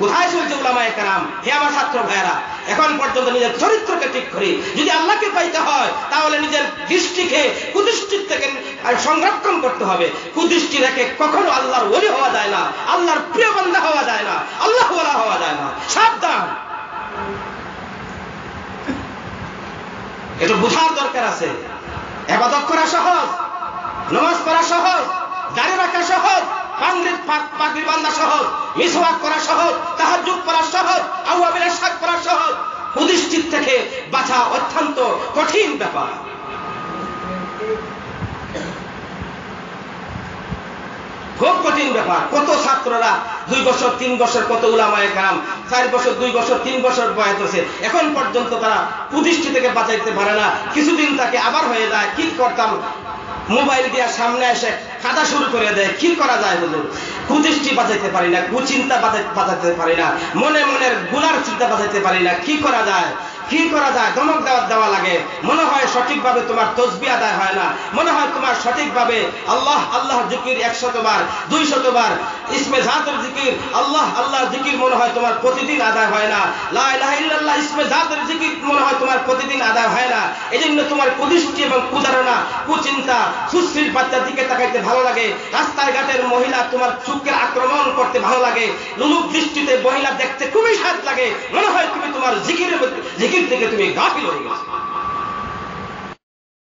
কোথায় চলছে উলামায়ে কেরাম? হে আমার ছাত্র ভাইয়েরা, এখন পর্যন্ত নিজের চরিত্রকে ঠিক করি। যদি আল্লাহকে পাইতে হয় তাহলে নিজের দৃষ্টিকে কুদৃষ্টির থেকে সংরক্ষণ করতে হবে। কুদৃষ্টি রেখে কখনো আল্লাহর ওলি হওয়া যায় না, আল্লাহর প্রিয় বান্দা হওয়া যায় না, আল্লাহ ওয়ালা হওয়া যায় না। সাবধান, এটা বোঝার দরকার আছে। ইবাদত করা সহজ, নামাজ পড়া সহজ, দাড়ি রাখা সহজ, পাগড়ি বান্ধা সহজ, মিসওয়াক করা সহজ, তাহাজ্জুদ পড়া সহজ, আওয়াবিলের শাক করা সহজ। কুদৃষ্টির থেকে বাঁচা অত্যন্ত কঠিন ব্যাপার। খুব কঠিন ব্যাপার। কত ছাত্ররা 2 বছর 3 বছর, কত উলামায়ে কেরাম 4 বছর 2 বছর 3 বছর বয়স হচ্ছে, এখন পর্যন্ত তারা কুদৃষ্টি থেকে বাঁচাইতে পারে না। কিছুদিন তাকে আবার হয়ে যায়। কি করতাম, মোবাইল দিয়ে সামনে এসে কাঁদা শুরু করে দেয়। কি করা যায় হুজুর? কুদৃষ্টি বাঁচাইতে পারি না, কুচিন্তা বাঁচাইতে পারি না, মনের গুনার চিন্তা বাঁচাইতে পারি না। কি করা যায়? কি করা যায়? ধমক দেওয়া লাগে। মনে হয় সঠিকভাবে তোমার তসবিহ আদায় হয় না, মনে হয় তোমার সঠিকভাবে আল্লাহ আল্লাহ জিকির 100 বার 200 বার ইসমে জাতের জিকির, আল্লাহ আল্লাহ জিকির মনে হয় তোমার প্রতিদিন আদায় হয় না, লা ইলাহা ইল্লাল্লাহ ইসমে জাতের জিকির মনে হয় তোমার প্রতিদিন আদায় হয় না। এজন্য তোমার কুদৃষ্টি এবং কুধারণা, কুচিন্তা, সুশ্রীর বাচ্চার দিকে তাকাইতে ভালো লাগে, রাস্তায় ঘাটের মহিলা তোমার চোখকে আক্রমণ করতে ভালো লাগে, লুলুক দৃষ্টিতে মহিলা দেখতে খুবই স্বাদ লাগে, মনে হয় তুমি তোমার জিকির থেকে তুমি গাফিল হয়ে গেছো।